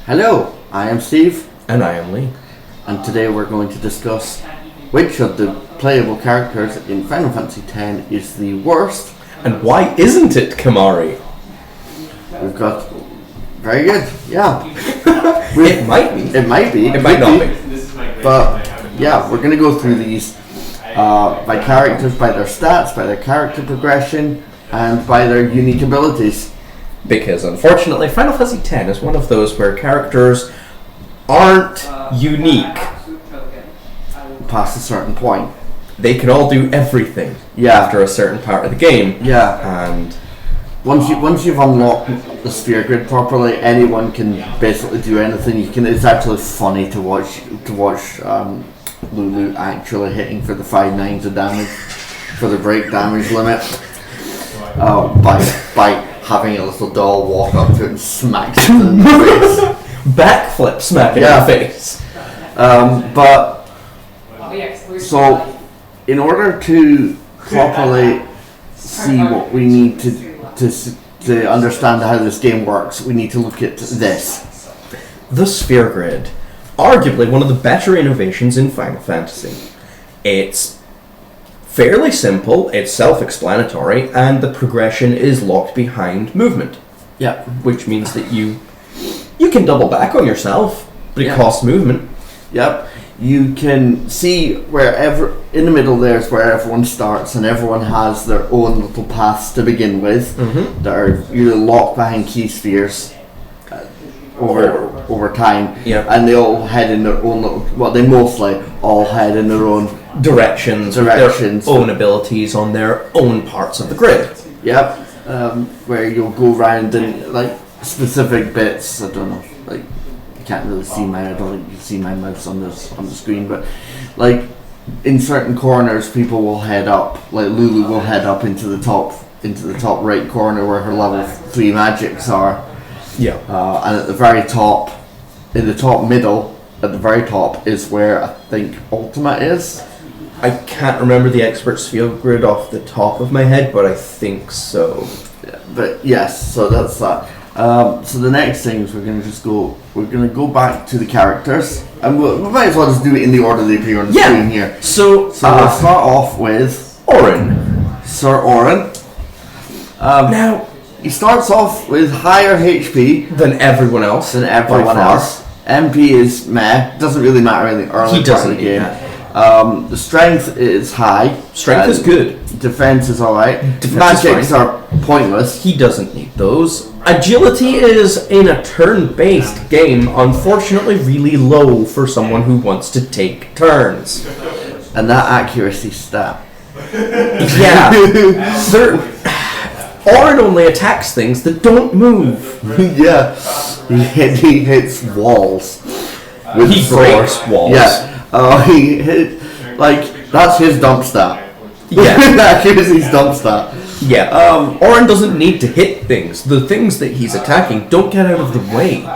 Hello, I am Steve, And I am Lee. and today we're going to discuss which of the playable characters in Final Fantasy X is the worst. And why isn't it Kimahri? We've got... Very good, yeah. It might be. It might be. It might not be. But, yeah, we're going to go through these by characters, by their stats, by their character progression, and by their unique abilities. Because unfortunately, Final Fantasy X is one of those where characters aren't unique. Past a certain point. They can all do everything after a certain part of the game. Yeah. And Once you've unlocked the sphere grid properly, anyone can basically do anything. It's actually funny to watch Lulu actually hitting for the 5 9s of damage for the break damage limit by having a little doll walk up to it and smack it in the face. Backflip smack in the face. But so in order to properly see what we need to understand how this game works, we need to look at this. The sphere grid. Arguably one of the better innovations in Final Fantasy. It's fairly simple, it's self-explanatory, and the progression is locked behind movement. Yeah. Which means that you can double back on yourself, but it costs movement. Yep. You can see in the middle there's where everyone starts, and everyone has their own little paths to begin with that are usually locked behind key spheres over time. Yep. And they all head in their own little, well, they mostly all head in their own Directions. Their own abilities on their own parts of the grid. Yep. Where you'll go around and like specific bits. I don't know. Like you can't really see mine. I don't think you can see my mouse on the screen. But like in certain corners, people will head up. Like Lulu will head up into the top right corner where her level 3 magics are. Yeah. And at the very top, in the top middle, at the very top is where I think Ultimate is. I can't remember the expert sphere grid off the top of my head, but I think so. Yeah, but yes, so that's that. So the next thing is we're going to go back to the characters, and we might as well just do it in the order they appear on the screen here. So we'll start off with Auron. Sir Auron. Now he starts off with higher HP than everyone else. MP is meh. Doesn't really matter in the early part of the game. The strength is high. Strength is good. Defense is alright. Magics are pointless. He doesn't need those. Agility is, in a turn-based game, unfortunately really low for someone who wants to take turns. And that accuracy stat. Yeah. Auron only attacks things that don't move. Yeah. He hits walls. He breaks walls. Yeah. He hit, that's his dump stat. Yeah. Accuracy's dump stat. Yeah. Auron doesn't need to hit things. The things that he's attacking don't get out of the way.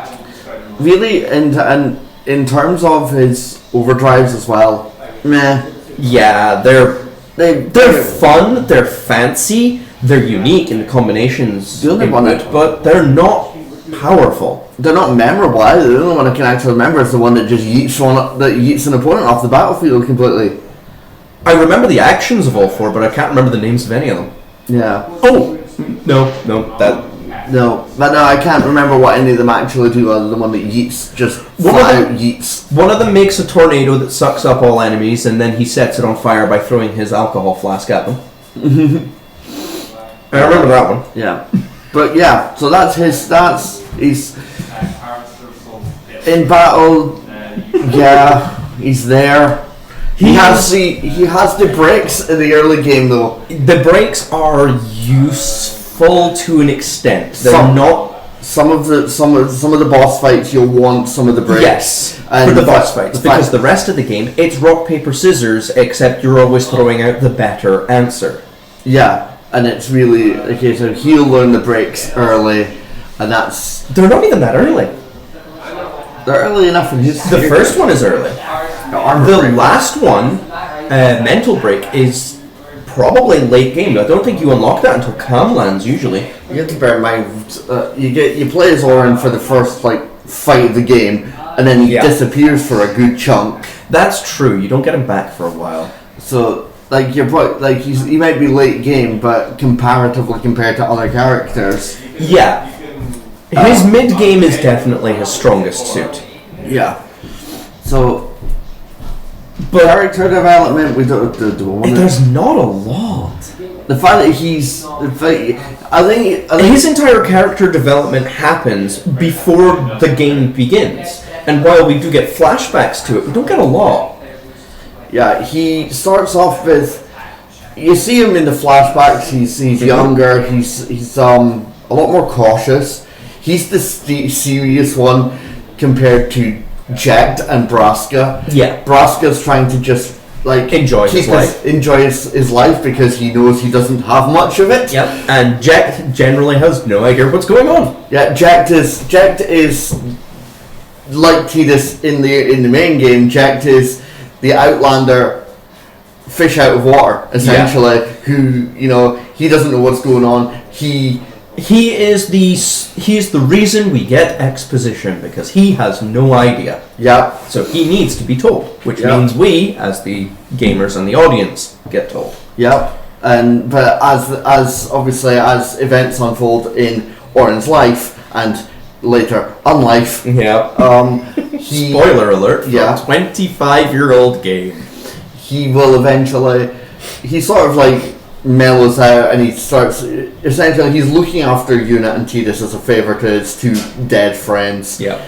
Really, and in terms of his overdrives as well, meh. Yeah, they're fun, they're fancy, they're unique in the combinations, but they're not powerful. They're not memorable either. The only one I can actually remember is the one that just yeets an opponent off the battlefield completely. I remember the actions of all 4, but I can't remember the names of any of them. Yeah. Oh! No, but no, I can't remember what any of them actually do other than one that yeets, just flat out yeets. One of them makes a tornado that sucks up all enemies, and then he sets it on fire by throwing his alcohol flask at them. I remember that one. Yeah. But yeah, so that's his stats. He's in battle. Yeah, he's there. He has the breaks in the early game though. The breaks are useful to an extent. They're not. Some of the boss fights you'll want some of the breaks. Yes, and for the boss fights, because the rest of the game it's rock paper scissors, except you're always throwing out the better answer. Yeah. And it's really a case of he'll learn the breaks early, and they're not even that early. They're early enough in his. The first one is early. The last one, mental break, is probably late game. I don't think you unlock that until Camlands usually. You have to bear in mind, you play as Auron for the first fight of the game, and then he disappears for a good chunk. That's true. You don't get him back for a while. So, like, he might be late game, but comparatively compared to other characters, yeah, his mid game is definitely his strongest suit. Yeah. So, but character development, we don't do. There's not a lot. The fact that I think his entire character development happens before the game begins, and while we do get flashbacks to it, we don't get a lot. Yeah, he starts off with. You see him in the flashbacks. He's younger. He's a lot more cautious. He's the serious one compared to Jack and Braska. Yeah, Braska's trying to just enjoy his life. Enjoy his life because he knows he doesn't have much of it. Yep, and Jack generally has no idea what's going on. Yeah, Jack is like Tidus in the main game. Jack is the Outlander, fish out of water, essentially. Who he doesn't know what's going on. He is the reason we get exposition, because he has no idea. Yeah. So he needs to be told, which means we, as the gamers and the audience, get told. Yeah. But as obviously as events unfold in Orin's life and later unlife. Yeah. Spoiler alert for a 25-year-old game. He will eventually. He sort of mellows out, and he starts. Essentially, he's looking after Yuna and Tidus as a favor to his two dead friends. Yeah.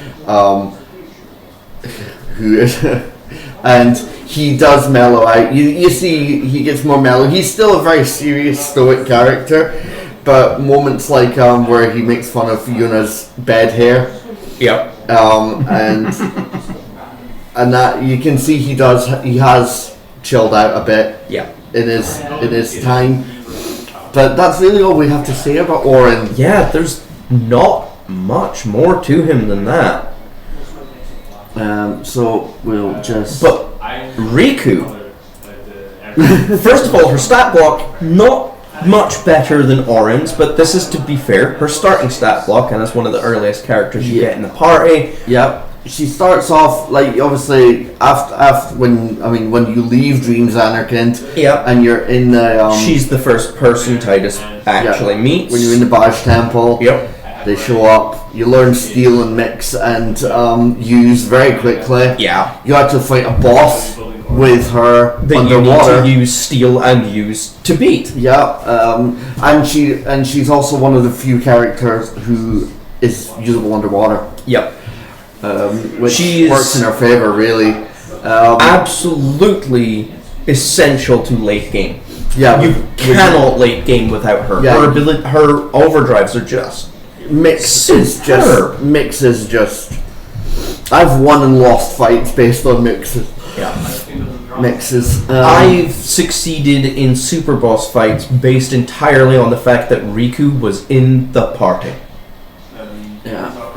And he does mellow out. You see, he gets more mellow. He's still a very serious, stoic character, but moments like where he makes fun of Yuna's bed hair. Yep. And that you can see he has chilled out a bit. Yeah. In his time, but that's really all we have to say about Orin. Yeah, there's not much more to him than that. So we'll just. But Riku, first of all, her stat block not much better than Orin's, but this is, to be fair, her starting stat block, and it's one of the earliest characters you get in the party. Yep. She starts off obviously after when you leave Dreams Anarchant. Yep. And you're in the. She's the first person Tidus actually meets. When you're in the Baj Temple. Yep. They show up. You learn steal and mix and use very quickly. Yeah. You have to fight a boss with her that underwater. You need to use steal and use to beat. Yeah. And she's also one of the few characters who is usable underwater. Yep. Which works in her favor, really. Absolutely essential to late game. Yeah, you cannot late game without her. Yeah, her overdrives are just Mix is just. I've won and lost fights based on mixes. Yeah. Mixes. I've succeeded in super boss fights based entirely on the fact that Riku was in the party. Yeah.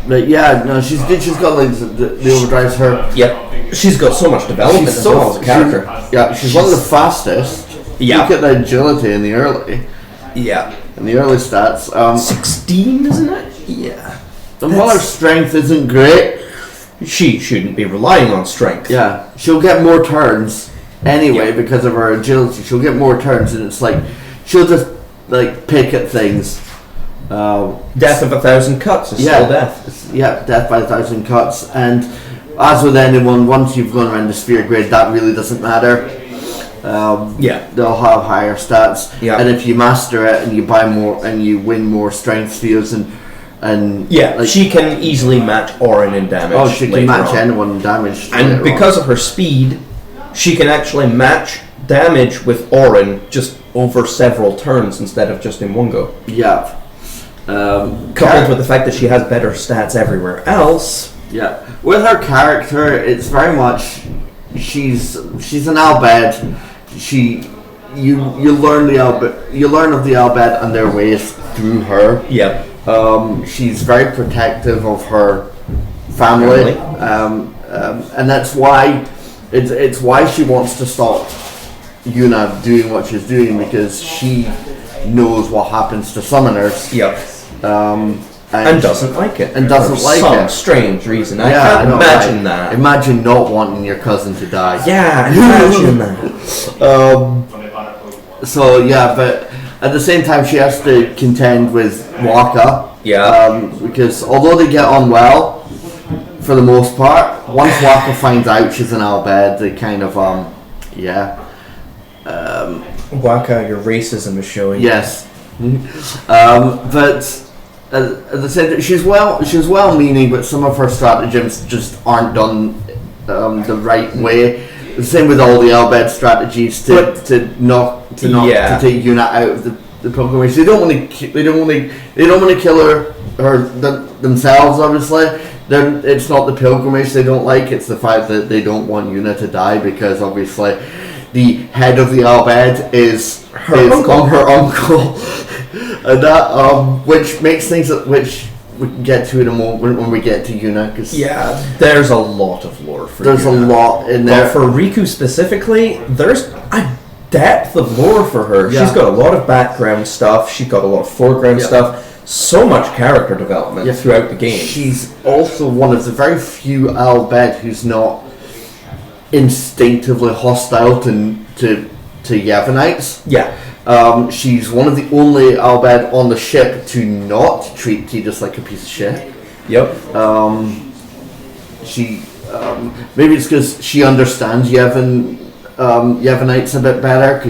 But yeah, no, she's good. She's got the overdrives. Her. Yep. She's got so much development as well as a character. She's one of the fastest. Yeah. Look at the agility in the early. Yeah. In the early stats. 16, isn't it? Yeah. And while her strength isn't great, she shouldn't be relying on strength. Yeah. She'll get more turns anyway because of her agility. She'll get more turns, and it's she'll just pick at things. Death of 1,000 cuts is still death. Yeah, death by 1,000 cuts. And as with anyone, once you've gone around the sphere grid, that really doesn't matter. They'll have higher stats. Yeah. And if you master it and you buy more and you win more strength spheres and she can easily match Orin in damage. Oh, she can match anyone in damage. And because of her speed, she can actually match damage with Orin just over several turns instead of just in one go. Yeah. Coupled with the fact that she has better stats everywhere else. Yeah. With her character, it's very much she's an Albed. You learn of the Albed and their ways through her. Yep. She's very protective of her family. And that's why it's why she wants to stop Yuna doing what she's doing, because she knows what happens to summoners. Yep. And doesn't like it. And doesn't for like some it. strange reason. I Yeah, can't I know, imagine right? that. Imagine not wanting your cousin to die. Yeah, imagine that. So yeah, but at the same time, she has to contend with Waka. Yeah. Because although they get on well, for the most part, once Waka finds out she's an Al Bhed, they kind of Waka, your racism is showing. yes. But at the same time, she's well-meaning, but some of her stratagems just aren't done the right way. The same with all the Al Bhed strategies to take Yuna out of the pilgrimage. They don't want to kill her themselves. Obviously, it's not the pilgrimage they don't like. It's the fact that they don't want Yuna to die, because obviously the head of the Al Bhed is her uncle. And that which makes things which we can get to in a moment when we get to Yuna, because there's a lot of lore for there's Yuna. a lot in there. But for Riku specifically, there's a depth of lore for her. Yeah. She's got a lot of background stuff. She's got a lot of foreground stuff. So much character development throughout the game. She's also one of the very few Al Bhed who's not instinctively hostile to Yavanites. Yeah. She's one of the only Al Bhed on the ship to not treat Tidus like a piece of shit. Yep. She maybe it's because she understands Yavanites a bit better,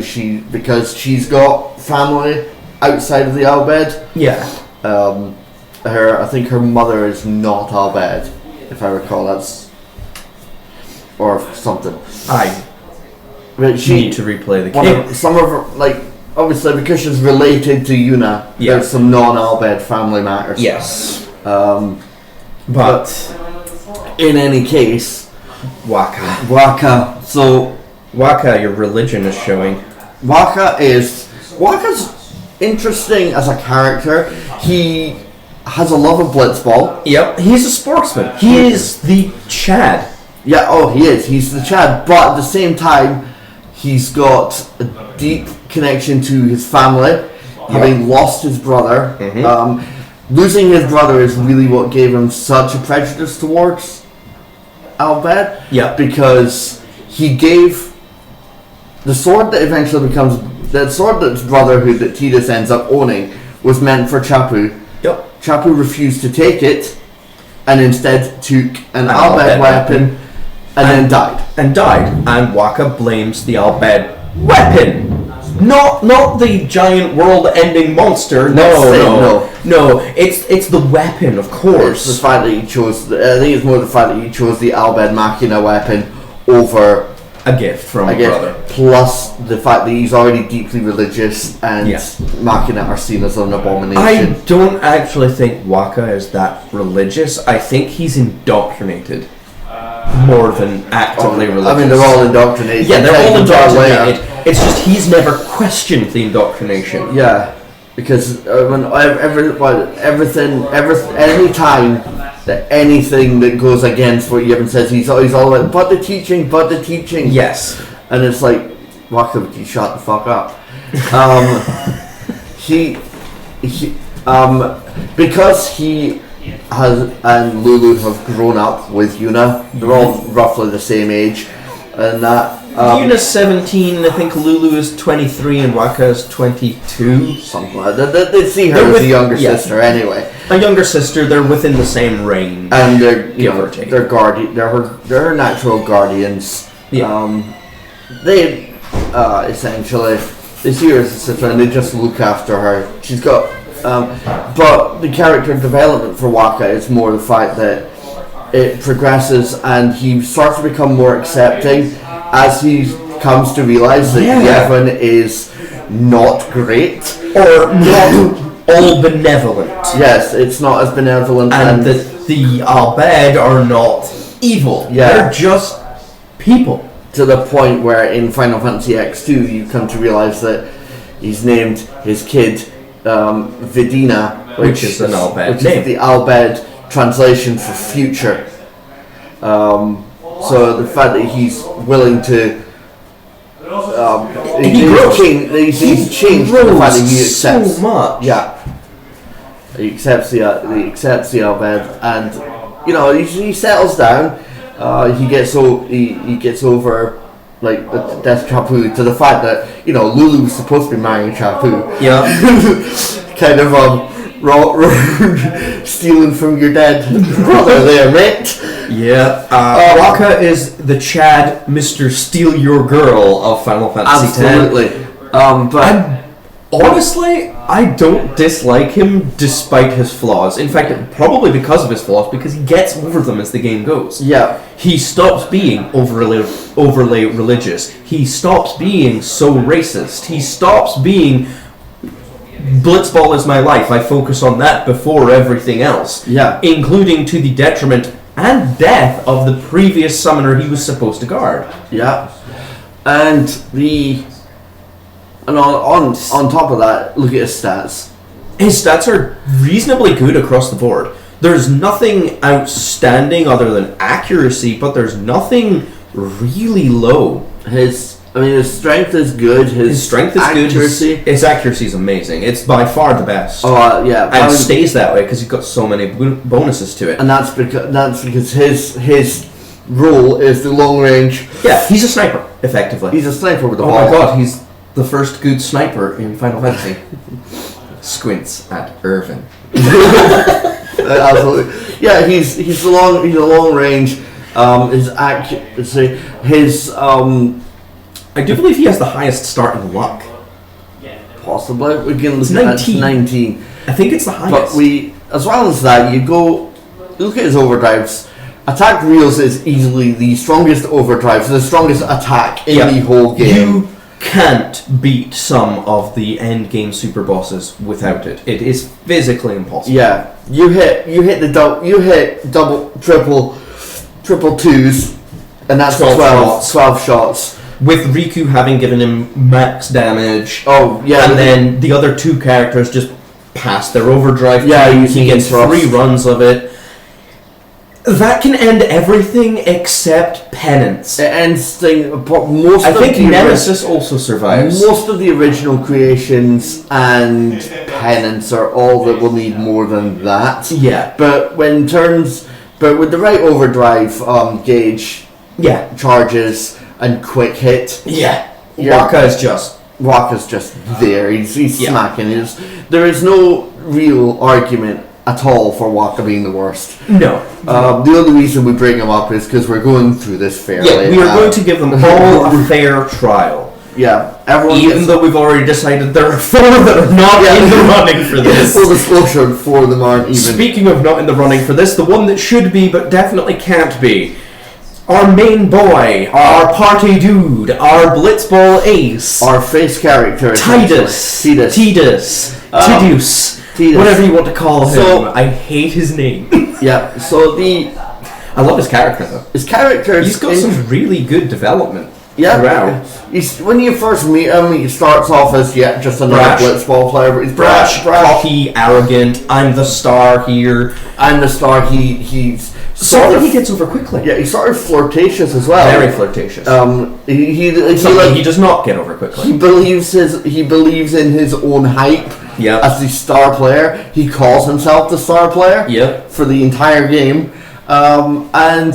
because she's got family outside of the Al Bhed. Yeah. I think her mother is not Al Bhed, if I recall. Or something. But she need to replay the game. Some of her, obviously because she's related to Yuna, there's some non-Al Bhed family matters. Yes. But in any case, Waka. So Waka, your religion is showing. Waka's interesting as a character. He has a love of blitzball. Yep, he's a sportsman. He is the Chad. Yeah, he is. He's the Chad, but at the same time, he's got a deep connection to his family, having lost his brother. Mm-hmm. Losing his brother is really what gave him such a prejudice towards Al Bhed. Yeah. Because he gave the sword that eventually becomes the sword that his brother, that Tidus ends up owning, was meant for Chapu. Yep. Chapu refused to take it, and instead took an Al Bhed weapon. And then died. And Waka blames the Al Bhed weapon. Not the giant world-ending monster. No. It's the weapon, of course. It's the fact that he chose. I think it's more the fact that he chose the Al Bhed Machina weapon over a gift from a brother. Plus the fact that he's already deeply religious, and Machina are seen as an abomination. I don't actually think Waka is that religious. I think he's indoctrinated. More than actively religious. I mean, they're all indoctrinated. Yeah, they're all indoctrinated. It's just he's never questioned the indoctrination. Yeah, because any time that anything that goes against what Yevon says, he's all about, but the teaching. Yes. And it's like, why could you shut the fuck up? Because he and Lulu have grown up with Yuna. They're all roughly the same age, and that Yuna's 17. I think Lulu is 23, and Waka is 22. Something like that. They see her as a younger sister anyway. A younger sister. They're within the same range, and they're guardian. They're her natural guardians. Yeah. They essentially they see her as a sister, and they just look after her. She's got. But the character development for Waka is more the fact that it progresses, and he starts to become more accepting as he comes to realise that Yevon is not great, or not all benevolent. Yes, it's not as benevolent, and that the Al Bhed are not evil. Yeah. They're just people. To the point where in Final Fantasy X2 you come to realise that he's named his kid Vidina, which is an Al Bhed name. Is the Al Bhed translation for future. So the fact that he's willing to he's changed the fact that he accepts so much. Yeah, He accepts the Abed, and he settles down. He gets over like the death Chapu to the fact that Lulu was supposed to be marrying Chapu. Yeah. Kind of stealing from your dead brother there, mate. Yeah. Waka is the Chad Mr. Steal Your Girl of Final Fantasy X. Absolutely. Honestly, I don't dislike him despite his flaws. In fact, probably because of his flaws, because he gets over them as the game goes. Yeah. He stops being overly religious. He stops being so racist. He stops being Blitzball is my life. I focus on that before everything else. Yeah. Including to the detriment and death of the previous summoner he was supposed to guard. Yeah. And on top of that, look at his stats. His stats are reasonably good across the board. There's nothing outstanding other than accuracy, but there's nothing really low. His strength is good. His strength is accuracy. Good. His accuracy is amazing. It's by far the best. Oh yeah, and it stays that way because he's got so many bonuses to it. And that's because his role is the long range. Yeah, he's a sniper effectively. He's a sniper with a ball. Oh my god, he's the first good sniper in Final Fantasy. Squints at Irvine. Absolutely. Yeah, he's a long range. His accuracy, his I do believe he has the highest start in luck. Possibly. We can look at 19. I think it's the highest. But as well as that, you look at his overdrives. Attack Reels is easily the strongest overdrive, the strongest attack in the whole game. You can't beat some of the end game super bosses without it. It is physically impossible. Yeah, you hit double, triple twos, and that's 12 shots. With Riku having given him max damage. Oh yeah, and then the other two characters just pass their overdrive. Yeah, he gets 3 runs of it. That can end everything except Penance. It ends thing. I think Nemesis also survives. Most of the original creations and Penance are all that will need more than that. Yeah, but with the right overdrive gauge, charges and quick hit. Yeah, Waka's just there. He's smacking. There is no real argument at all for Waka being the worst. No. The only reason we bring him up is because we're going through this fairly. Yeah, we are going to give them all a fair trial. Yeah, everyone. Even though we've already decided there are 4 that are not in the running for this. Full disclosure, 4 of them aren't even. Speaking of not in the running for this, the one that should be but definitely can't be. Our main boy, our party dude, our blitzball ace, our face character, Tidus, whatever you want to call him. So, I hate his name. Yeah. So I love his character though. His character, he's got some really good development. Yeah. Throughout. When you first meet him, he starts off as just another blitzball player. But he's brash, cocky, arrogant. I'm the star here. I'm the star. He's. Something he gets over quickly. Yeah, he's sort of flirtatious as well. Very flirtatious. He does not get over quickly. He believes in his own hype. Yeah. As the star player, he calls himself the star player. Yeah. For the entire game, and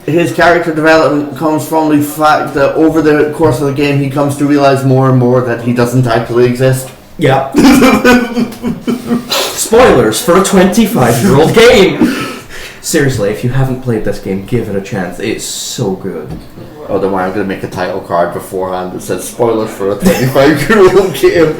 his character development comes from the fact that over the course of the game, he comes to realize more and more that he doesn't actually exist. Yeah. Spoilers for a 25-year-old game. Seriously, if you haven't played this game, give it a chance. It's so good. Oh, don't worry, I'm going to make a title card beforehand that says spoilers for a 25-year-old game.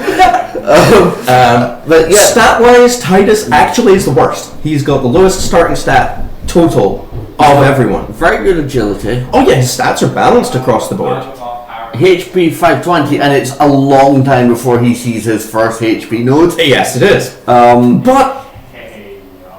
But yeah. Stat-wise, Tidus actually is the worst. He's got the lowest starting stat total of everyone. Very good agility. Oh yeah, his stats are balanced across the board. HP 520, and it's a long time before he sees his first HP node. Yes, it is. But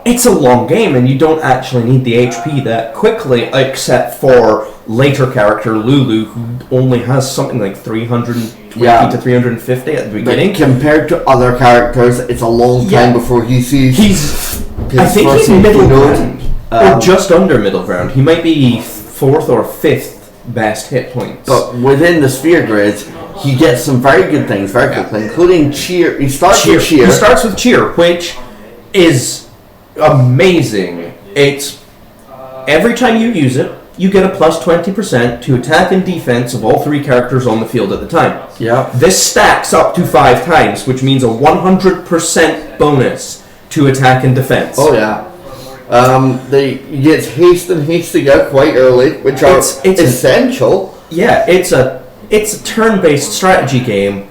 it's a long game, and you don't actually need the HP that quickly, except for later character Lulu, who only has something like 320 to 350 at the beginning. But compared to other characters, it's a long time before he sees. I think he's middle ground, or just under middle ground. He might be 4th or 5th best hit points. But within the sphere grid, he gets some very good things, very quickly, including cheer. He starts with cheer. He starts with cheer, which is amazing. It's every time you use it, you get a plus 20% to attack and defense of all 3 characters on the field at the time. Yeah. This stacks up to 5 times, which means a 100% bonus to attack and defense. Oh yeah. You get haste and hasting out quite early, which are It's essential. it's a turn-based strategy game.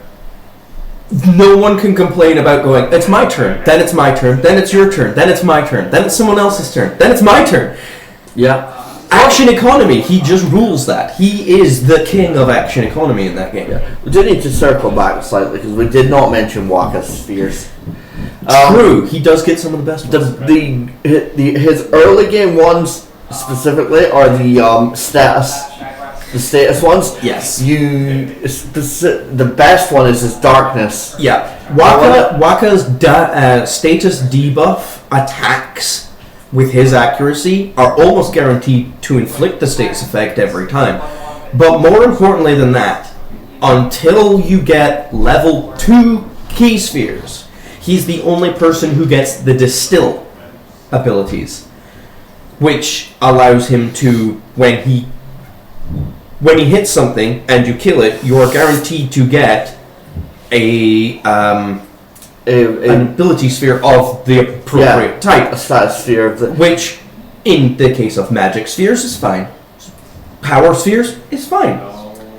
No one can complain about going, it's my turn, then it's my turn, then it's your turn, then it's my turn, then it's someone else's turn, then it's my turn. Yeah. Action economy, he just rules that. He is the king of action economy in that game. Yeah. We do need to circle back slightly because we did not mention Waka's spheres. True, he does get some of the best ones. His early game ones specifically are the status ones. Yes. The best one is his darkness. Yeah. Waka's status debuff attacks with his accuracy are almost guaranteed to inflict the status effect every time. But more importantly than that, until you get level 2 key spheres, he's the only person who gets the distill abilities, which allows him to, when he hits something and you kill it, you are guaranteed to get an ability sphere of the appropriate type. A status sphere. Which, in the case of magic spheres, is fine. Power spheres is fine.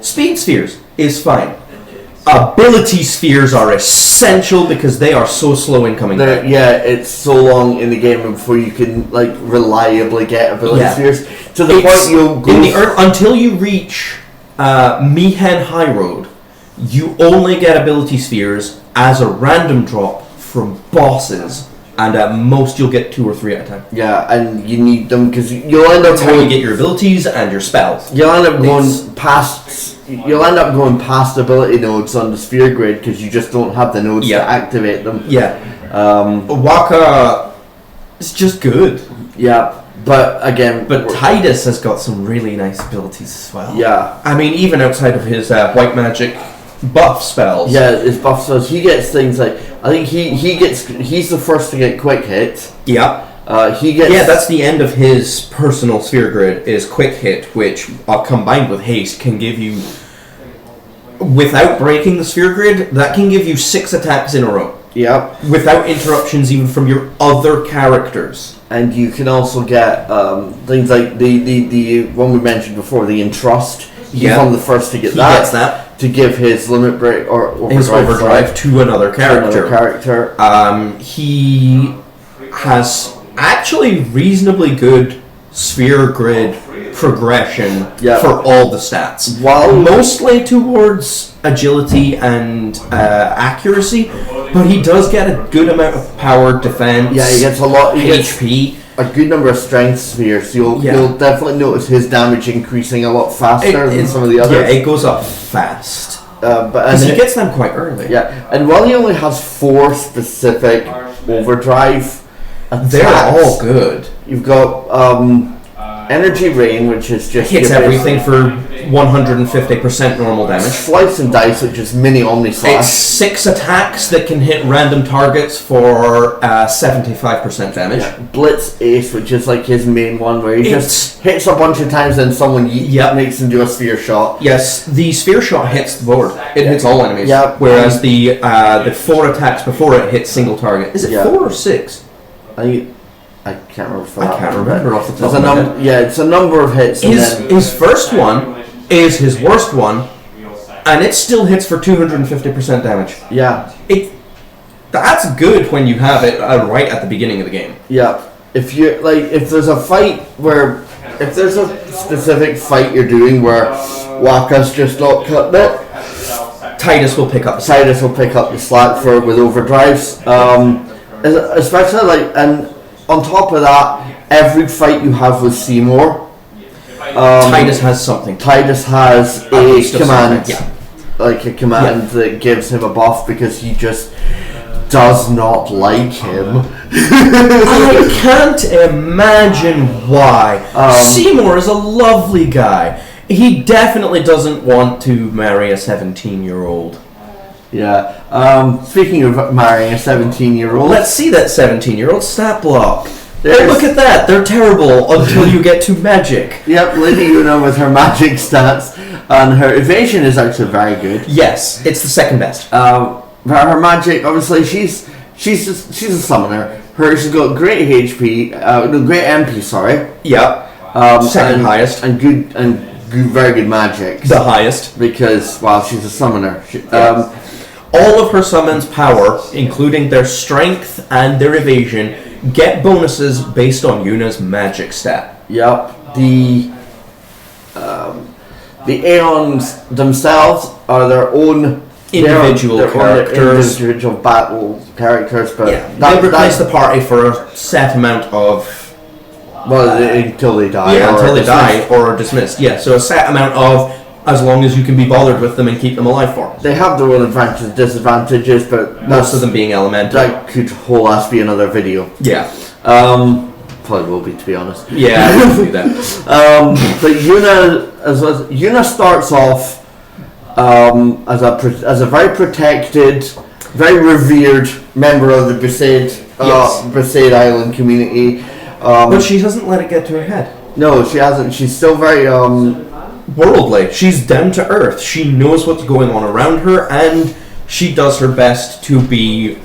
Speed spheres is fine. Ability spheres are essential because they are so slow in coming back. Yeah, it's so long in the game before you can reliably get ability spheres. To the point you'll go until you reach Mihen High Road, you only get ability spheres as a random drop from bosses, and at most you'll get 2 or 3 at a time. Yeah, and you need them because you'll end up That's how you get your abilities and your spells. You'll end up going past ability nodes on the sphere grid because you just don't have the nodes to activate them. Yeah. Waka is just good. Yeah, but again... But Titus has got some really nice abilities as well. Yeah. I mean, even outside of his white magic buff spells. Yeah, his buff spells. He gets things like... I think he's the first to get quick hit. Yeah. That's the end of his personal sphere grid, is quick hit, which combined with haste can give you, without breaking the sphere grid, that can give you 6 attacks in a row. Yep. Without interruptions even from your other characters. And you can also get things like the one we mentioned before, the entrust. He's one of the first to get that. He gets that. To give his limit break or his overdrive to another character. He has actually reasonably good sphere grid progression for all the stats. While mostly towards agility and accuracy, but he does get a good amount of power, defense. Yeah, he gets a lot. He HP. A good number of strength spheres. You'll definitely notice his damage increasing a lot faster than some of the others. Yeah, it goes up fast. But he gets them quite early. Yeah, and while he only has 4 specific overdrive attacks, they're all good. You've got Energy Rain, which is just hits everything for 150% normal damage. Slice and Dice, which is mini Omni Slash. It's 6 attacks that can hit random targets for 75% damage. Yeah. Blitz Ace, which is like his main one, where he just hits a bunch of times and someone makes him do a sphere shot. Yes, the sphere shot hits the board. It hits all enemies. Yeah. Whereas the 4 attacks before it hits single target. Is it 4 or 6? I can't remember. I can't remember off the top of my head. Yeah, it's a number of hits. His first one is his worst one, and it still hits for 250% damage. Yeah. That's good when you have it right at the beginning of the game. Yeah. If there's a specific fight you're doing where Waka's just not cutting it, Titus will pick up the slack with overdrives. Especially and on top of that, every fight you have with Seymour, Titus has something. Titus has a command, a command that gives him a buff because he just does not like him. I can't imagine why. Seymour is a lovely guy. He definitely doesn't want to marry a 17-year-old. Yeah. Speaking of marrying a 17-year-old, Let's see that 17-year-old stat block. Oh, look at that. They're terrible until you get to magic. Yep, Lady Una with her magic stats, and her evasion is actually very good. Yes, it's the second best. Her magic, obviously, she's a summoner. She's got great HP, great MP. Sorry. Yep. Second highest, and very good magic. The highest, because she's a summoner. All of her summons power, including their strength and their evasion, get bonuses based on Yuna's magic stat. Yep. The Aeons themselves are their own individual characters, individual battle characters, but they replace the party for a set amount of. Until they die. Yeah, until they die or are dismissed. Yeah, so a set amount of, as long as you can be bothered with them and keep them alive for. They have their own advantages and disadvantages, but most of them being elemental. That could whole ass be another video. Yeah. Probably will be, to be honest. Yeah, I can see that. But Yuna starts off as a very protected, very revered member of the Besaid Island community. But she doesn't let it get to her head. No, she hasn't. She's still very worldly. She's down to earth. She knows what's going on around her, and she does her best to be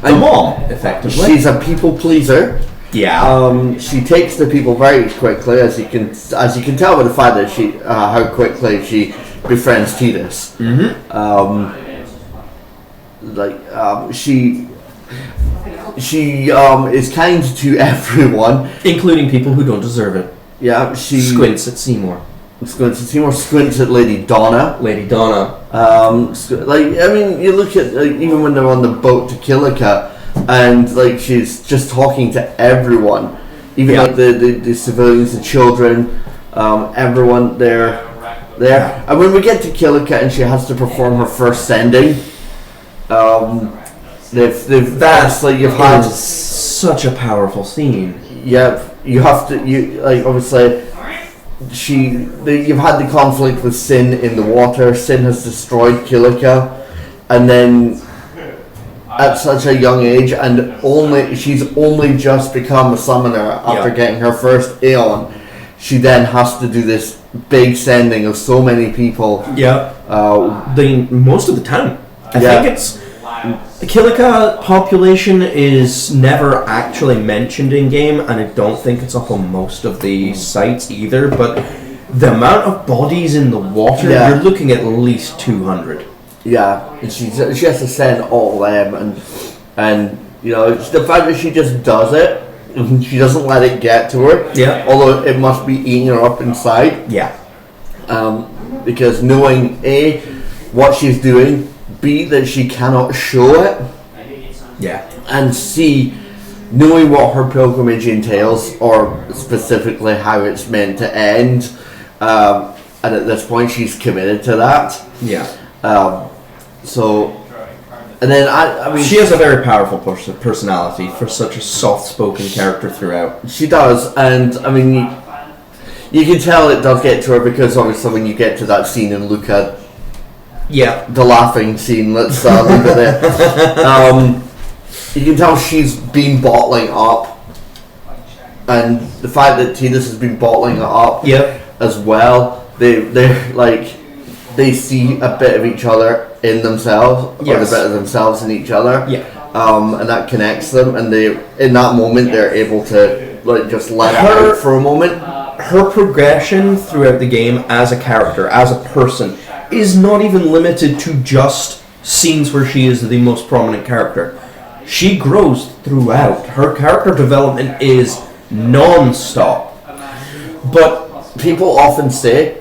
the mom, effectively. She's a people pleaser. Yeah. She takes to people very quickly, as you can tell by the fact that how quickly she befriends Tidus. She is kind to everyone, including people who don't deserve it. Yeah, she squints at Seymour. Squints at Lady Donna. You look at even when they're on the boat to Kilika, and she's just talking to everyone, even the civilians, the children, everyone there. And when we get to Kilika and she has to perform her first sending, you've had such a powerful scene. Yeah, you have to. Obviously, you've had the conflict with Sin in the water. Sin has destroyed Kilika, and then at such a young age, and she's only just become a summoner after getting her first Aeon. She then has to do this big sending of so many people. Yeah, most of the time. I think it's. The Kilika population is never actually mentioned in game, and I don't think it's up on most of the sites either, but the amount of bodies in the water, you're looking at least 200. Yeah, and she has to send all of them, and the fact that she just does it, she doesn't let it get to her. Yeah. Although it must be eating her up inside. Yeah. Because knowing A, what she's doing, B, that she cannot show it. Yeah. And C, knowing what her pilgrimage entails, or specifically how it's meant to end. And at this point, she's committed to that. Yeah. And then I mean, she has a very powerful personality for such a soft-spoken character throughout. She does, and I mean, you can tell it does get to her because obviously when you get to that scene in Luca. Yeah. The laughing scene, let's leave it there. You can tell she's been bottling up, and the fact that Tidus has been bottling it up as well, they see a bit of each other in themselves, or a bit of themselves in each other, and that connects them, and in that moment they're able to just let it out for a moment. Her progression throughout the game as a character, as a person, is not even limited to just scenes where she is the most prominent character. She grows throughout. Her character development is non-stop. But people often say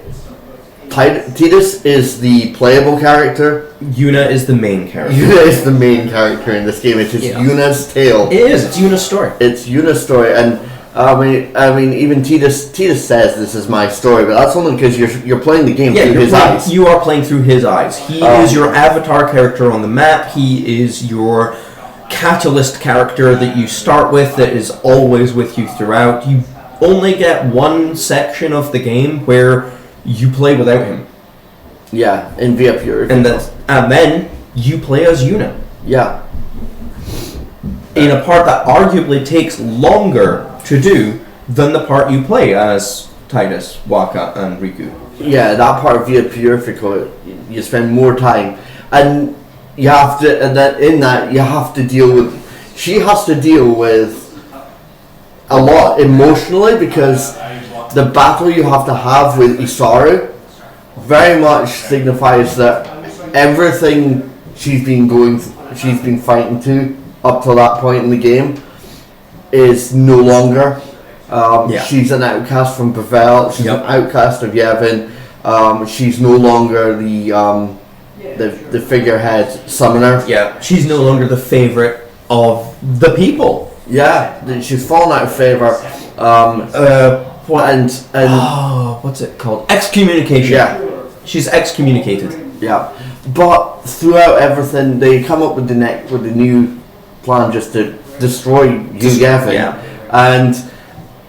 Tidus is the playable character. Yuna is the main character. Yuna is the main character in this game. It is Yuna's tale. It is. It's Yuna's story. It's Yuna's story, and I mean, even Tidus says this is my story, but that's only because you're playing the game through his eyes. You are playing through his eyes. He is your avatar character on the map. He is your catalyst character that you start with, that is always with you throughout. You only get one section of the game where you play without him. Yeah, in Via Pure. And then you play as Yuna. Yeah. In a part that arguably takes longer to do than the part you play as Titus, Waka, and Riku. Yeah, that part via Purifico, you spend more time, and you have to, and then in that you have to deal with. She has to deal with a lot emotionally, because the battle you have to have with Isaru very much signifies that everything she's been fighting to up till that point in the game is no longer. She's an outcast from Pavel. She's an outcast of Yevon. She's no longer the figurehead summoner. Yeah, she's no longer the favorite of the people. Yeah, she's fallen out of favor. What's it called? Excommunication. Yeah, she's excommunicated. Yeah, but throughout everything, they come up with the new plan just to destroy Yevon. Yeah.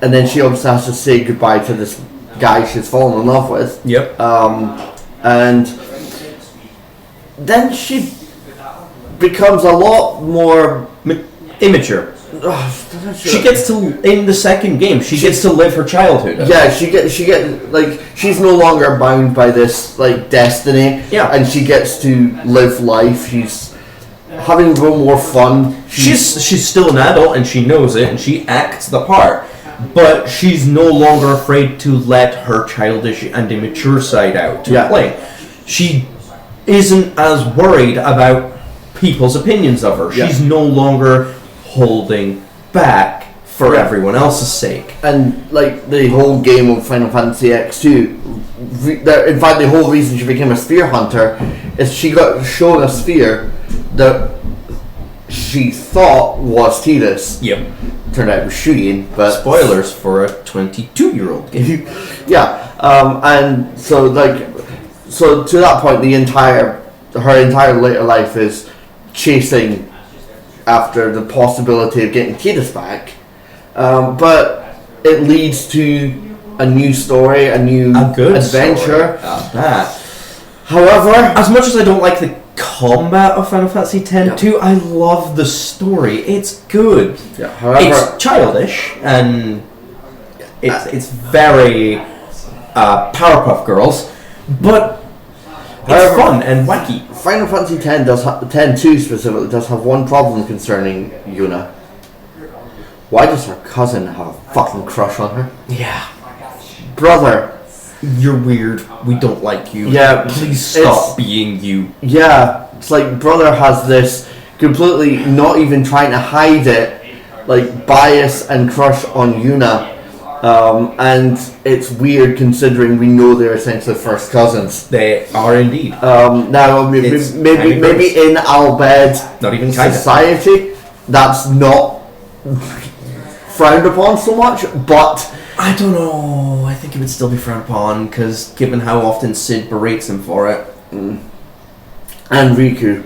And then she obviously has to say goodbye to this guy she's fallen in love with. Yep. And then she becomes a lot more immature. She gets to, in the second game, she gets to live her childhood. Yeah, she get like, she's no longer bound by this like destiny. Yeah. And she gets to live life. She's having a little more fun. She's still an adult, and she knows it, and she acts the part. But she's no longer afraid to let her childish and immature side out to play. She isn't as worried about people's opinions of her. She's no longer holding back for everyone else's sake. And like the whole game of Final Fantasy X2, in fact the whole reason she became a sphere hunter is she got shown a sphere that she thought was Tidus. Yep. Turned out it was Shuyin, but spoilers for a 22-year-old game. And so to that point, her entire later life is chasing after the possibility of getting Tidus back, but it leads to a new story, a good adventure. However, as much as I don't like the combat of Final Fantasy X-2, I love the story. It's good. Yeah, however, it's childish, and it's very Powerpuff Girls, but it's fun and wacky. Final Fantasy X-2 specifically does have one problem concerning Yuna. Why does her cousin have a fucking crush on her? Yeah. Brother, you're weird. We don't like you. Yeah, please stop being you. Yeah, it's like brother has this completely not even trying to hide it, like bias and crush on Yuna, and it's weird considering we know they're essentially first cousins. They are indeed. Now maybe in Albed not even society that's not frowned upon so much, but. I don't know. I think it would still be frowned upon, because given how often Sid berates him for it. And Riku.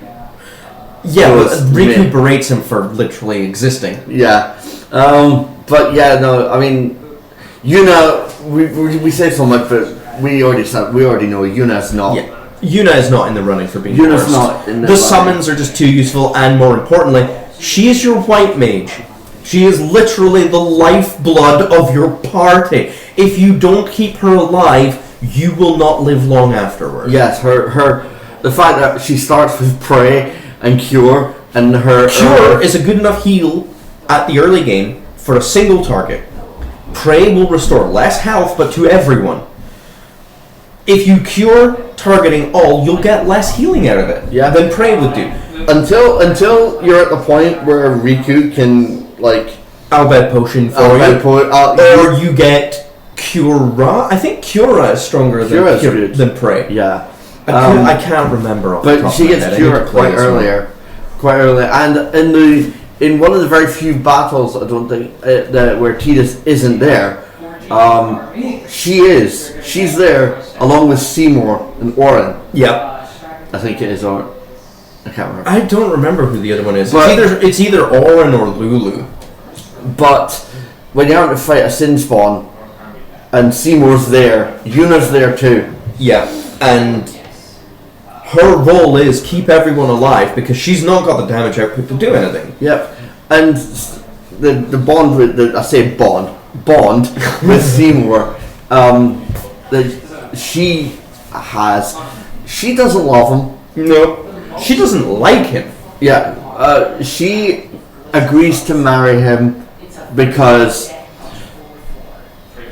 Yeah, Riku berates him for literally existing. Yeah. But yeah, no, I mean, Yuna, we say so much, but we already know Yuna's not. Yeah. Yuna is not in the running for being Yuna's first. Not in the summons are just too useful, and more importantly, she is your white mage. She is literally the lifeblood of your party. If you don't keep her alive, you will not live long afterwards. Yes, the fact that she starts with Pray and Cure, and her Cure is a good enough heal at the early game for a single target. Pray will restore less health, but to everyone. If you Cure targeting all, you'll get less healing out of it than Pray would do. Until you're at the point where Riku can Albed potion for you, or you get Cura. I think Cura is stronger than Prey. Yeah, I can't remember. But she gets Cura quite early, and in one of the very few battles, I don't think where Tidus isn't there. She's there along with Seymour and Orin. Yep, I think it is Orin. I can't remember. I don't remember who the other one is. It's either Orin or Lulu. But when you're having to fight a Sin Spawn, and Seymour's there, Yuna's there too. Yeah, and her role is keep everyone alive because she's not got the damage output to do anything. Yep. And the bond with bond with Seymour, that she doesn't love him. No, she doesn't like him. Yeah, she agrees to marry him because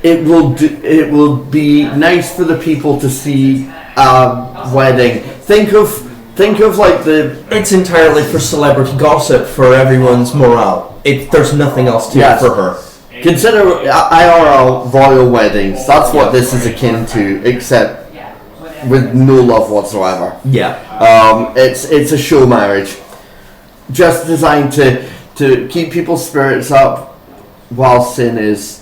it will be nice for the people to see a wedding. Think of like It's entirely for celebrity gossip, for everyone's morale. There's nothing else to it for her. Consider IRL royal weddings. That's what this is akin to, except with no love whatsoever. Yeah. It's a show marriage, just designed to keep people's spirits up while Sin is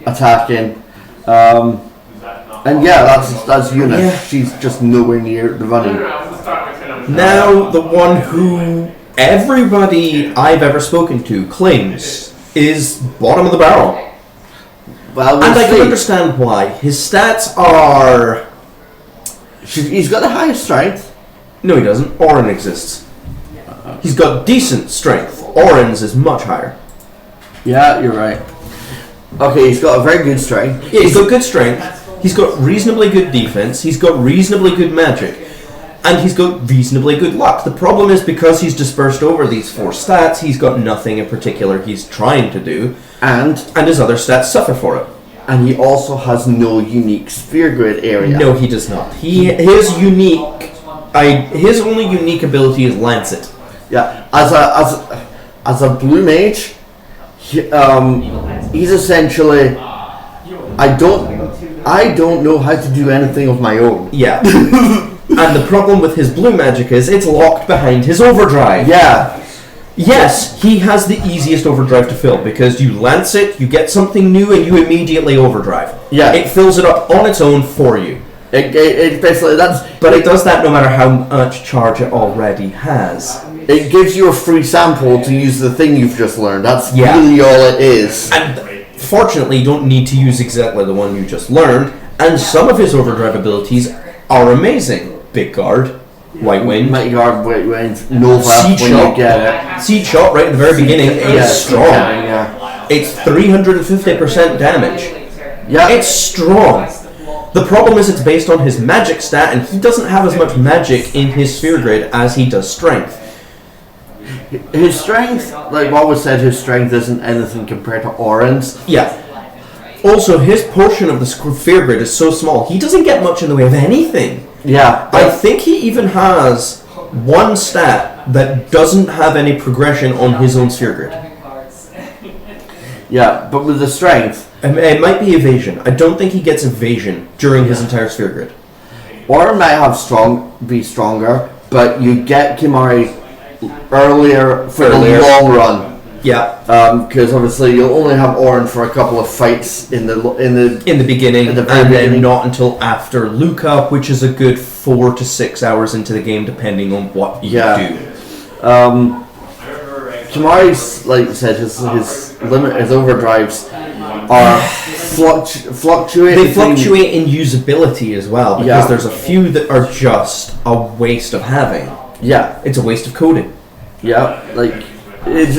attacking. And that's Una. Yeah. She's just nowhere near the running. Now, the one who everybody I've ever spoken to claims is bottom of the barrel. Well, And I can understand why. His stats are... He's got the highest strength. No, he doesn't. Orin exists. He's got decent strength. Orin's is much higher. Yeah, you're right. Okay, he's got a very good strength. Yeah, he's got good strength. He's got reasonably good defense. He's got reasonably good magic. And he's got reasonably good luck. The problem is because he's dispersed over these 4 stats, he's got nothing in particular he's trying to do. And his other stats suffer for it. And he also has no unique sphere grid area. No, he does not. His only unique ability is Lancet. Yeah, as a blue mage, he's essentially I don't know how to do anything of my own. Yeah. And the problem with his blue magic is it's locked behind his overdrive. Yeah. Yes, he has the easiest overdrive to fill because you lance it, you get something new, and you immediately overdrive. Yeah. It fills it up on its own for you. It basically But it does that no matter how much charge it already has. It gives you a free sample to use the thing you've just learned. That's really all it is. And fortunately, you don't need to use exactly the one you just learned. And some of his overdrive abilities are amazing. Big Guard, White Wind, Mighty Guard, White Wind, Nova. Seed when Shot. you get it. Seed Shot right at the very beginning is strong. Yeah. It's 350% damage. Yeah. It's strong. The problem is it's based on his magic stat, and he doesn't have as much magic in his sphere grid as he does strength. His strength, like what was said, his strength isn't anything compared to Orin's. Yeah. Also, his portion of the sphere grid is so small, he doesn't get much in the way of anything. Yeah. I think he even has one stat that doesn't have any progression on his own sphere grid. Yeah, but with the strength... It might be evasion. I don't think he gets evasion during his entire sphere grid. Orin might be stronger, but you get Kimahri earlier for the long run. Yeah. Because obviously you'll only have Orin for a couple of fights in the beginning, and then not until after Luca, which is a good 4 to 6 hours into the game, depending on what you do. Kimahri's, like you said, his overdrives are fluctuating. They fluctuate in usability as well, because there's a few that are just a waste of having. Yeah, it's a waste of coding. Yeah, like. It's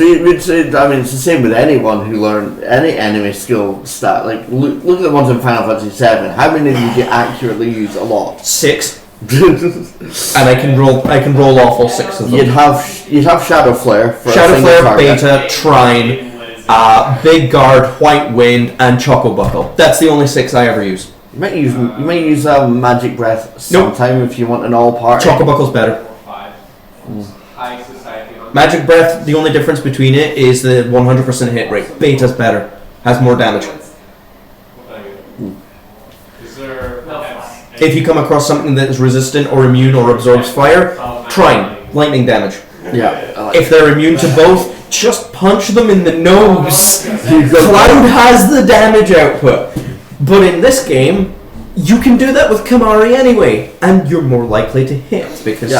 the same with anyone who learned any enemy skill stat. Like, look at the ones in Final Fantasy VII. How many did you accurately use? A lot. 6. And I can roll off all 6 of them. You'd have Shadow Flare for Shadow Flare, Beta, Trine, Big Guard, White Wind, and Choco Buckle. That's the only 6 I ever use. You might use Magic Breath sometime if you want an all part. Choco Buckle's better. Magic Breath, the only difference between it is the 100% hit rate. Beta's better. Has more damage. If you come across something that is resistant or immune or absorbs fire, Trine, lightning damage. Yeah. If they're immune to both, just punch them in the nose. Cloud has the damage output. But in this game, you can do that with Kimahri anyway, and you're more likely to hit because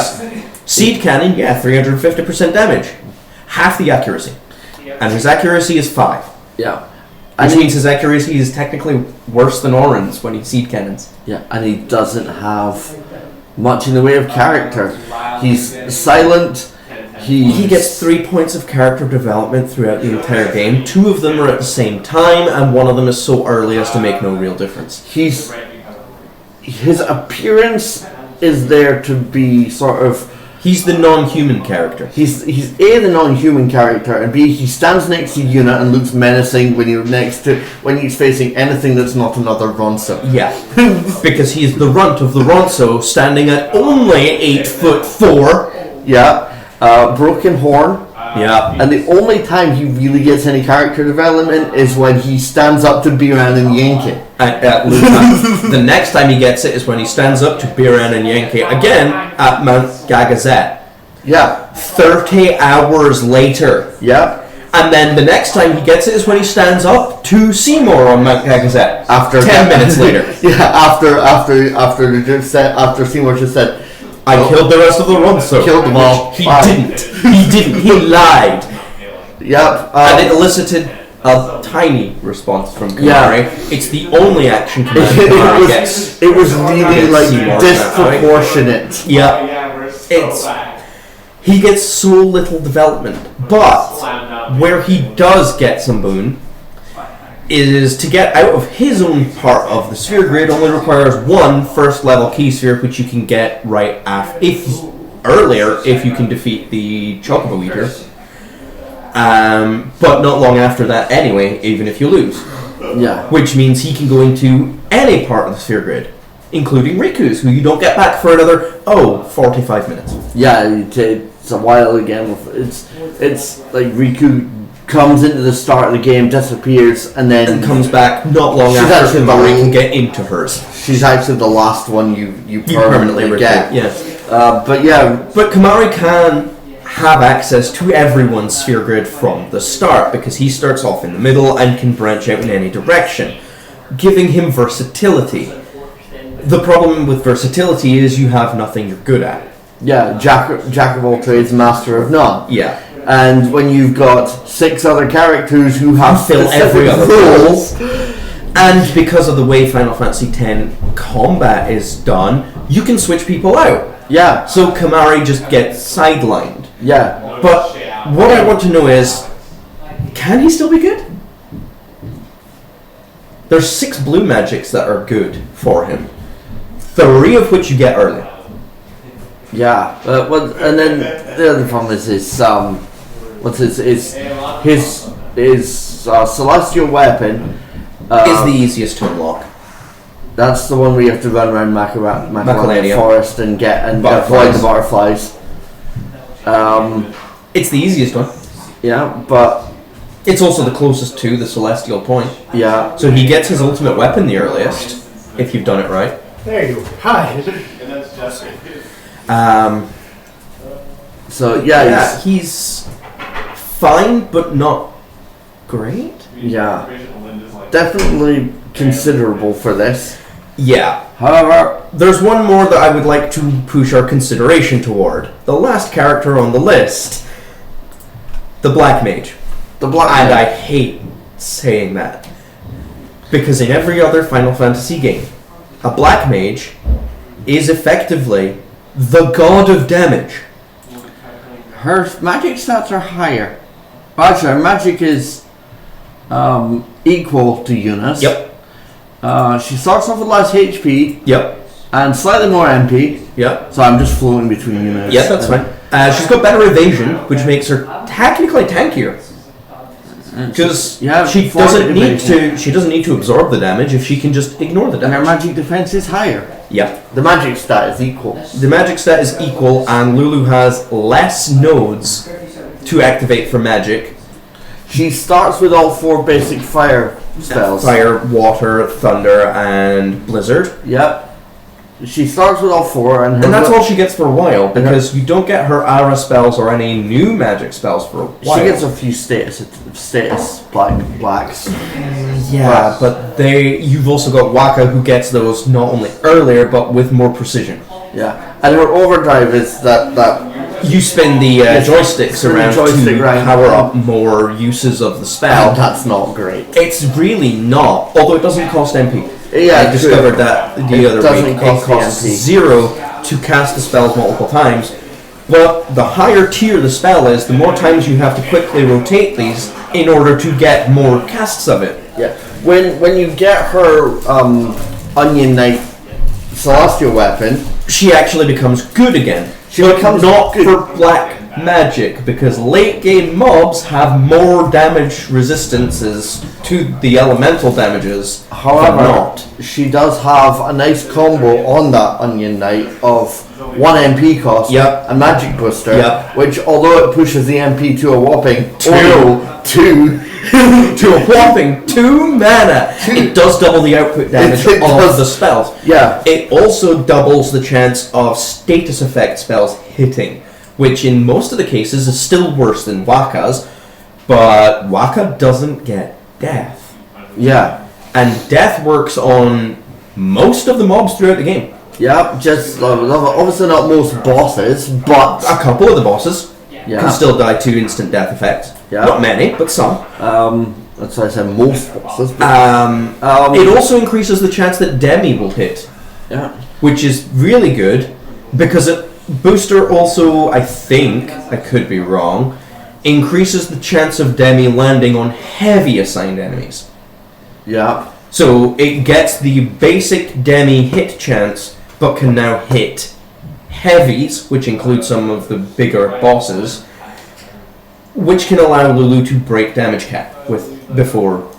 Seed Cannon, 350% damage. Half the accuracy. And his accuracy is 5. Yeah. Which means his accuracy is technically worse than Orin's when he Seed Cannons. Yeah, and he doesn't have much in the way of character. He's silent. He gets 3 points of character development throughout the entire game. 2 of them are at the same time, and 1 of them is so early as to make no real difference. His appearance is there to be sort of... He's the non-human character. He's A, the non-human character, and B, he stands next to Yuna and looks menacing when he's facing anything that's not another Ronso. Yeah, because he's the runt of the Ronso, standing at only 8'4". Yeah, broken horn. Yeah. And the only time he really gets any character development is when he stands up to Biran and Yankee. The next time he gets it is when he stands up to Biran and Yankee again at Mount Gagazet. Yeah. 30 hours later. Yeah. And then the next time he gets it is when he stands up to Seymour on Mount Gagazet. After 10 minutes later. Yeah. After Seymour just said, I killed the rest of the Ronso. Killed them all. He didn't. He lied. Yep. And it elicited a tiny response from Kimahri. Yeah. It's the only action command Kimahri gets. It was really disproportionate. Yeah. He gets so little development. But where he does get some boon is to get out of his own part of the sphere grid only requires 1 first level key sphere, which you can get right after if you can defeat the Chocobo Eater. But not long after that anyway, even if you lose. Yeah. Which means he can go into any part of the sphere grid, including Riku's, who you don't get back for another 45 minutes. Yeah, it's a while again. It's like Riku comes into the start of the game, disappears, and then comes back not long after Kimahri can get into hers. She's actually the last one you permanently get. Yes. But Kimahri can have access to everyone's sphere grid from the start because he starts off in the middle and can branch out in any direction, giving him versatility. The problem with versatility is you have nothing you're good at. Yeah, jack of all trades, master of none. Yeah. And when you've got 6 other characters who have fill every other roles, and because of the way Final Fantasy X combat is done, you can switch people out. Yeah. So Kimahri just gets sidelined. Yeah. But what I want to know is, can he still be good? There's 6 blue magics that are good for him. 3 of which you get early. Yeah. And then the other problem is his celestial weapon is the easiest to unlock. That's the one where you have to run around Macalania Forest and avoid the butterflies. It's the easiest one. Yeah, but it's also the closest to the celestial point. Yeah. So he gets his ultimate weapon the earliest, if you've done it right. There you go. Hi. So he's fine, but not great. Yeah, definitely considerable for this. Yeah. However, there's one more that I would like to push our consideration toward. The last character on the list, the Black Mage. And I hate saying that because in every other Final Fantasy game, a Black Mage is effectively the god of damage. Her magic stats are higher. Actually, her magic is equal to Yuna's. Yep. She starts off with less HP. Yep. And slightly more MP. Yep. So I'm just floating between Yuna's. Yeah, that's fine. She's got better evasion, which makes her technically tankier. Because she doesn't need to absorb the damage if she can just ignore the damage. And her magic defense is higher. Yeah. The magic stat is equal. The magic stat is equal, and Lulu has less nodes to activate for magic. She starts with all 4 basic fire spells. Fire, water, thunder, and blizzard. Yep. She starts with all 4, and that's all she gets for a while, because you don't get her aura spells or any new magic spells for a while. She gets a few status blacks. Yeah, but you've also got Waka, who gets those not only earlier, but with more precision. Yeah, and her overdrive is that you spin the joysticks around to power up more uses of the spell. That's not great. It's really not, although it doesn't cost MP. Yeah, I discovered that the other week. It costs 0 to cast the spells multiple times. But the higher tier the spell is, the more times you have to quickly rotate these in order to get more casts of it. Yeah. When you get her Onion Knight Celestial Weapon, she actually becomes good again. She becomes not good. for black magic, because late game mobs have more damage resistances to the elemental damages. However, not. she does have a nice combo on that Onion Knight of 1 MP cost, Yep. a magic booster, Yep. which although it pushes the MP to a whopping two to a whopping 2 mana. It does double the output damage It of does. the spells. Yeah. It also doubles the chance of status effect spells hitting, which in most of the cases is still worse than Waka's, but Waka doesn't get death. Yeah. And death works on most of the mobs throughout the game. Yeah, just obviously not most bosses, but A couple of the bosses yeah. can still die to instant death effects. Yeah. Not many, but some. That's why I said most bosses. It also increases the chance that Demi will hit, Yeah. which is really good, because booster also, I think, I could be wrong, increases the chance of Demi landing on heavy assigned enemies. Yeah. So it gets the basic Demi hit chance, but can now hit heavies, which include some of the bigger bosses, which can allow Lulu to break damage cap before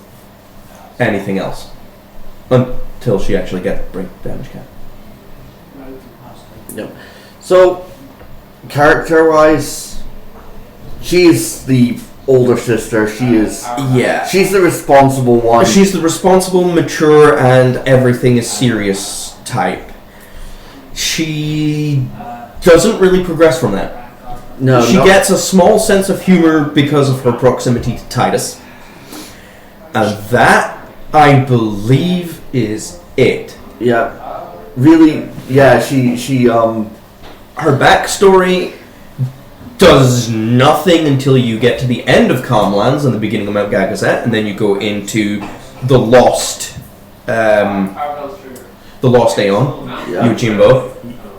anything else, until she actually gets break damage cap. Yep. So, character-wise, she's the older sister. She's the responsible one. She's the responsible, mature, and everything is serious type. She doesn't really progress from that. No, She gets a small sense of humor because of her proximity to Titus. And that, I believe, is it. Yeah. Really, yeah, she Her backstory does nothing until you get to the end of Calmlands and the beginning of Mount Gagazet, and then you go into the Lost Aeon, Yojimbo.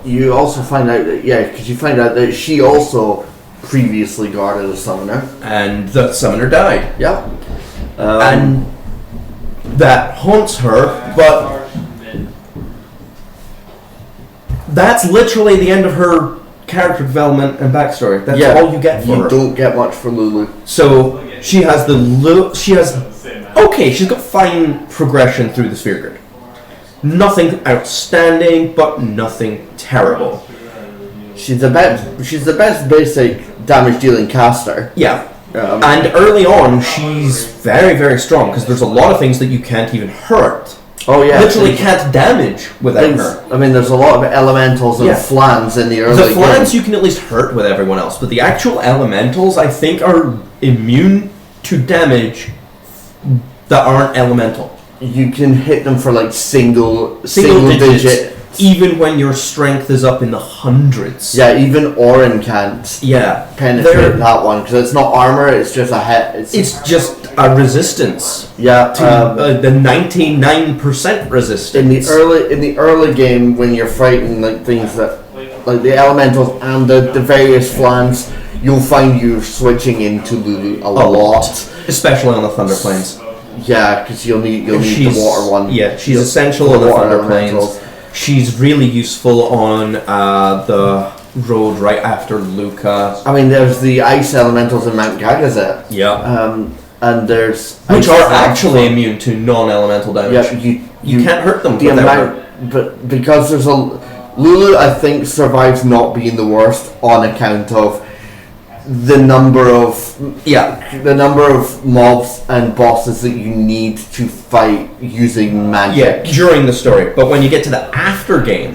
you also find out that, because you find out that she also previously guarded a summoner. And the summoner died. Yeah. And that haunts her, but that's literally the end of her character development and backstory. That's all you get for her. You don't get much for Lulu. So she has she's got fine progression through the sphere grid. Nothing outstanding, but nothing terrible. She's the best basic damage dealing caster. Yeah. And early on, she's very, very strong, because there's a lot of things that you can't even hurt. Oh yeah. Literally can't damage without her. I mean, there's a lot of elementals and flans in the early The flans game. you can at least hurt with everyone else, but the actual elementals, I think, are immune to damage that aren't elemental. You can hit them for like single Single digit. Even when your strength is up in the hundreds. Yeah, even Orin can't penetrate that one because it's not armor. It's just a hit. It's just a resistance. Yeah, to the 99% resistance in the early game when you're fighting like things that like the elementals and the various flans, you'll find you switching into Lulu a lot, especially on the Thunder Plains. Yeah, because you'll need the water one. Yeah, she's essential on the Thunder Plains. She's really useful on the road right after Luca. I mean, there's the ice elementals in Mount Gagazet. Yeah. And there's which are actually immune to non-elemental damage. Yeah, you can't hurt them. But because there's Lulu, I think, survives not being the worst on account of the number of mobs and bosses that you need to fight using magic. Yeah, during the story. But when you get to the after game,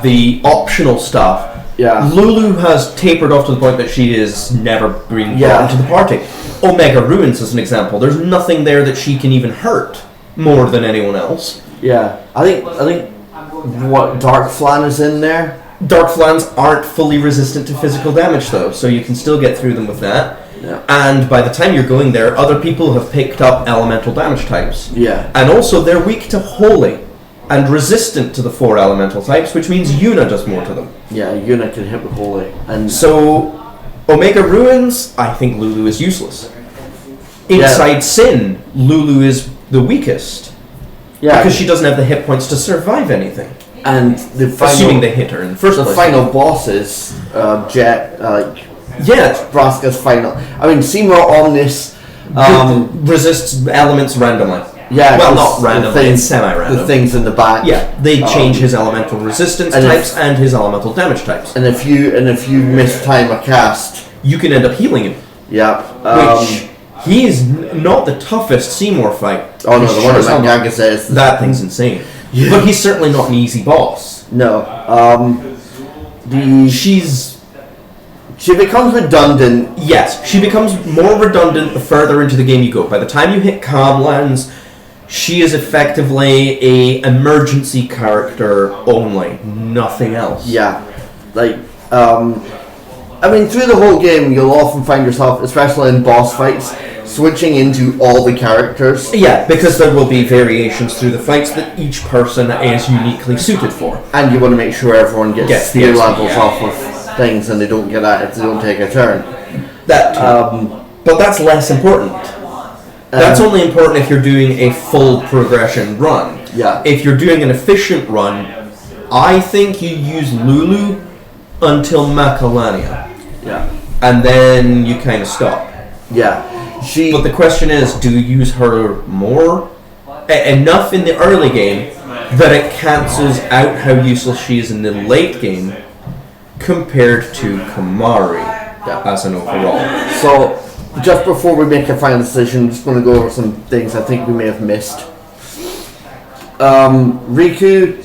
the optional stuff, Lulu has tapered off to the point that she is never being brought into the party. Omega Ruins is an example. There's nothing there that she can even hurt more than anyone else. Yeah, I think what Dark Flan is in there. Dark Flans aren't fully resistant to physical damage though, so you can still get through them with that. Yeah. And by the time you're going there, other people have picked up elemental damage types. Yeah. And also they're weak to Holy. and resistant to the 4 elemental types, which means Yuna does more to them. Yeah, Yuna can hit with Holy. And So, Omega Ruins, I think Lulu is useless. Inside Sin, Lulu is the weakest. yeah, Because she doesn't have the hit points to survive anything. and the final, Assuming they hit her in the first place. final bosses, Jet, Yeah, Braska's final. I mean, Seymour Omnis. resists elements randomly. Yeah, Well, 'cause not randomly, the things- it's semi-random. The things in the back. Yeah, they change his elemental resistance and types and his elemental damage types. And if you mistime a cast, You can end up healing him, yeah. which he is not the toughest Seymour fight. Oh no, He the sure one as hell that not. Gaga says. That thing's insane. Yeah. But he's certainly not an easy boss. No. She becomes redundant. Yes, she becomes more redundant the further into the game you go. By the time you hit Calmlands, she is effectively a emergency character only, nothing else. Yeah, like I mean, through the whole game, you'll often find yourself, especially in boss fights, switching into all the characters. Yeah, because there will be variations through the fights that each person is uniquely suited for. And you want to make sure everyone gets Yes, steer yes, levels yeah. off of things, and they don't get at it, they don't take a turn. That too. But that's less important. That's only important if you're doing a full progression run. Yeah. If you're doing an efficient run, I think you use Lulu until Macalania. Yeah. And then you kind of stop. Yeah. But the question is, do you use her more? Enough in the early game that it cancels out how useless she is in the late game compared to Kimahri as an overall. So, just before we make a final decision, I'm just going to go over some things I think we may have missed. Riku,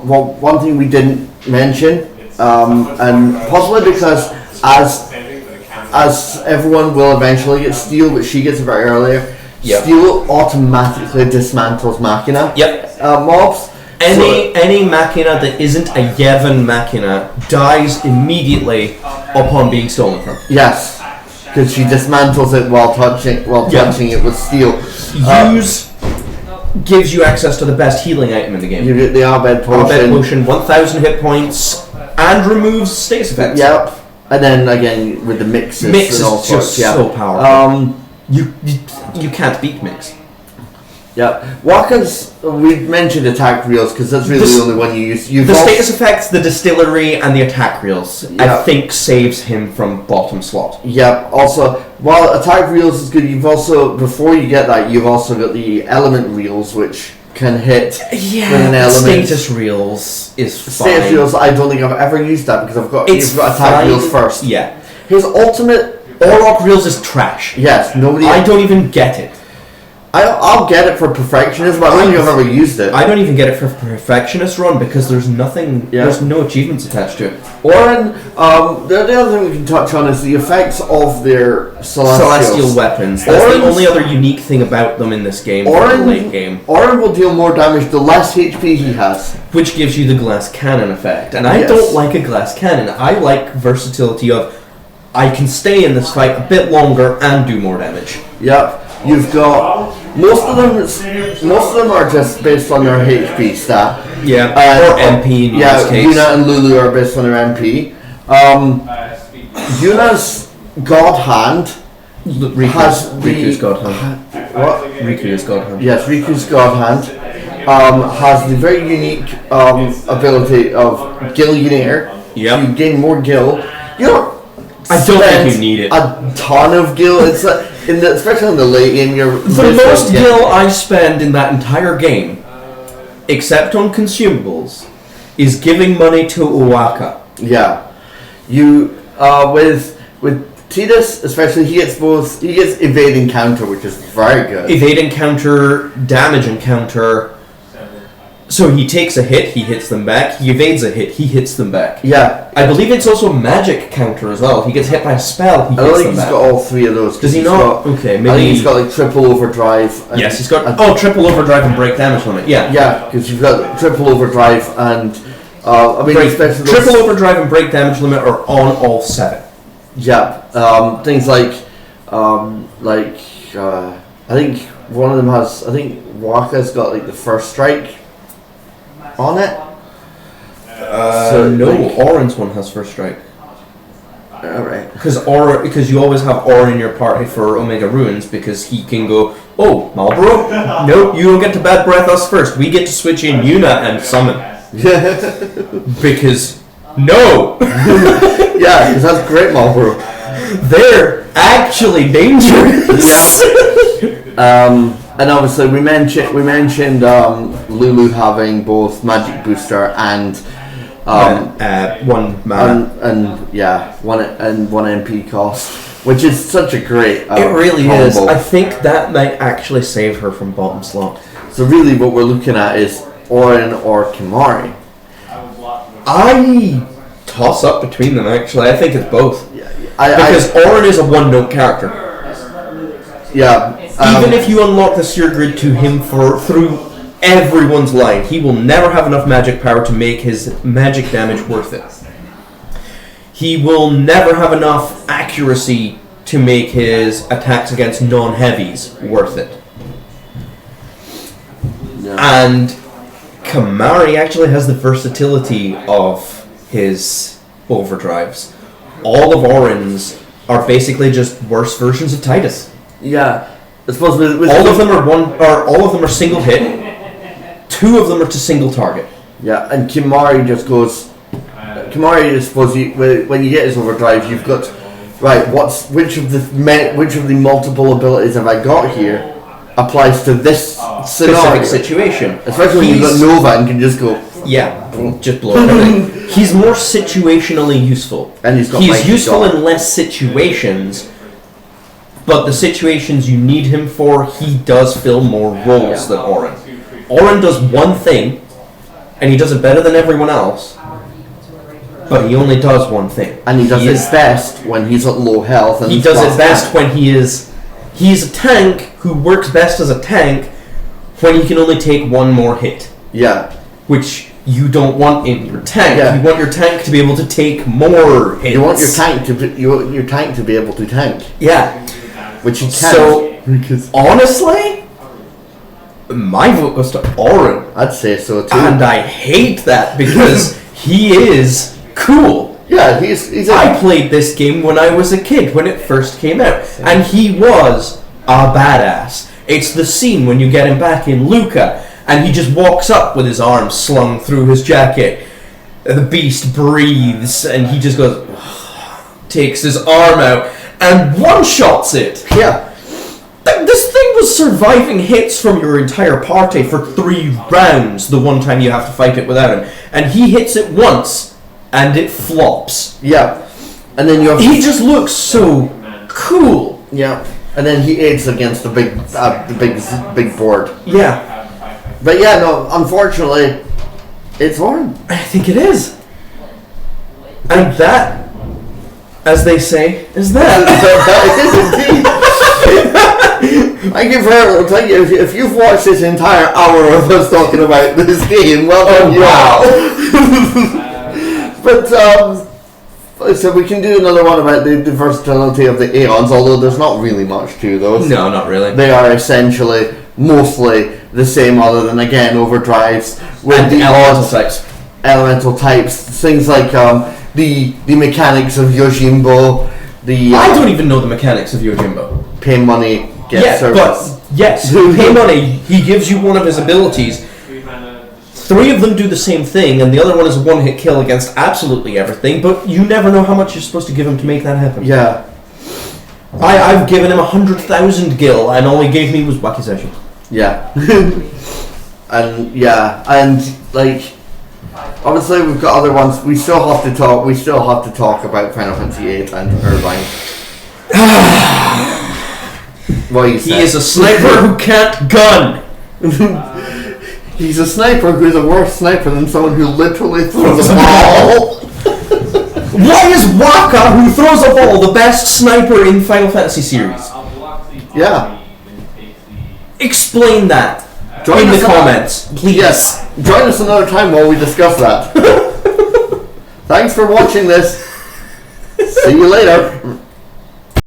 well, one thing we didn't mention, and possibly because as everyone will eventually get Steel, but she gets it very earlier, Yep. Steel automatically dismantles Machina Yep. mobs. Any Machina that isn't a Yevon Machina dies immediately upon being stolen from. Yes, because she dismantles it while touching it with Steel. Use gives you access to the best healing item in the game. You get the Abed potion. Abed potion, 1,000 hit points, and removes status effects. Yep. And then again with the mixes. Mix and all is just sorts, yeah. so powerful. You can't beat Mix. Yeah. Waka's, we've mentioned attack reels because that's really the only one you use. The status effects, the distillery, and the attack reels, Yeah. I think saves him from bottom slot. Yep. Also, while attack reels is good, you've also, before you get that, you've also got the element reels, which can hit with an element. Status reels is fine. Status reels, I don't think I've ever used that because you've got attack fine. reels first. Yeah. His ultimate. Orok reels is trash. Yes, nobody. I don't even get it. I'll get it for perfectionism, but I don't think I've ever used it. I don't even get it for Perfectionist Run because there's nothing, Yeah. there's no achievements attached to it. Orin, the other thing we can touch on is the effects of their Celestial weapons. That's Orin's- the only other unique thing about them in this game for the late game. Orin will deal more damage the less HP he has. Which gives you the glass cannon effect. And I Yes. don't like a glass cannon. I like versatility of, I can stay in this fight a bit longer and do more damage. Yep. You've got most of them are just based on their HP stat. Yeah, or MP in yeah, this case. Yuna and Lulu are based on their MP. Yuna's God Hand has Riku's God Hand. what? Riku's God Hand. Yes, Riku's God Hand has the very unique ability of Gillionaire. Yep. You gain more gil. You don't. I don't think spend you need it. A ton of gil. It's especially in the late game. The most gil I spend in that entire game, except on consumables, is giving money to Uwaka. Yeah, you with Tidus, especially he gets evade and counter, which is very good. Evade encounter, damage encounter. So he takes a hit, he hits them back. He evades a hit, he hits them back. Yeah, I believe it's also magic counter as well. If he gets hit by a spell, he I don't hits think them he's back. got all three of those. Does he not? Okay, maybe. I think he's got like triple overdrive. And, Yes, he's got. Triple overdrive and break damage limit. Yeah. Yeah, because you've got triple overdrive and I mean especially those, Triple overdrive and break damage limit are on all 7. yeah, things like I think one of them has. I think Waka's got like the first strike. on it. No, Orin's one has first strike. Alright. Because you always have Orin in your party for Omega Ruins, because he can go, oh, Marlboro? Nope, you don't get to bad breath us first. We get to switch in Yuna and summon. Because, no! Yeah, because that's great, Marlboro. They're actually dangerous! And obviously we mentioned Lulu having both Magic Booster and one mana. one MP cost, which is such a great it really combo. is. I think that might actually save her from bottom slot. So really what we're looking at is Orin or Kimahri. I toss up between them, actually. I think it's both. Because Orin is a one-note character. Yeah. Even if you unlock the Seer Grid to him through everyone's line, he will never have enough magic power to make his magic damage worth it. He will never have enough accuracy to make his attacks against non-heavies worth it. Yeah. And Kimahri actually has the versatility of his overdrives. All of Orin's are basically just worse versions of Titus. Yeah. I suppose all of them are single hit. 2 of them are to single target. Yeah, and Kimahri just goes. Kimahri is supposed when you get his overdrive, you've got right. Which of the multiple abilities have I got here applies to this specific situation? Especially when you've got Nova and can just go. Yeah, just blow everything. He's more situationally useful, and he's useful in less situations. But the situations you need him for, he does fill more roles than Orin. Orin does one thing, and he does it better than everyone else, but he only does one thing. And he does his best when he's at low health. And he does his best when he's a tank who works best as a tank when he can only take one more hit. Yeah. Which you don't want in your tank. Yeah. You want your tank to be able to take more hits. You want your tank to be able to tank. Yeah. Which he can. So, honestly, my vote goes to Orin. I'd say so too. And I hate that because he is cool. Yeah, he's I played this game when I was a kid, when it first came out. And he was a badass. It's the scene when you get him back in Luca, and he just walks up with his arms slung through his jacket. The beast breathes, and he just goes, takes his arm out, and one-shots it. Yeah. This thing was surviving hits from your entire party for 3 rounds the one time you have to fight it without him. And he hits it once, and it flops. Yeah. And then he just looks so cool. Yeah. And then he aids against the big board. Yeah. But yeah, no, unfortunately, it's Orin. I think it is. And that, as they say, is that. That is indeed. Thank you if you've watched this entire hour of us talking about this game, well done. Wow. But so we can do another one about the versatility of the Aeons, although there's not really much to those. No, not really. They are essentially mostly the same, other than again overdrives with the elemental types, things like the mechanics of Yojimbo. I don't even know the mechanics of Yojimbo. Pay money, get service. But yes, pay money. He gives you one of his abilities. 3 of them do the same thing, and the other one is a one-hit kill against absolutely everything. But you never know how much you're supposed to give him to make that happen. Yeah, I've given him 100,000 gil, and all he gave me was wacky session. Yeah, and like obviously we've got other ones. We still have to talk about Final Fantasy VIII and Irvine. He is a sniper who can't gun. He's a sniper who's a worse sniper than someone who literally throws a ball. Why is Waka, who throws a ball, the best sniper in Final Fantasy series? Yeah. Explain that in the comments, please. Yes. Join us another time while we discuss that. Thanks for watching this. See you later.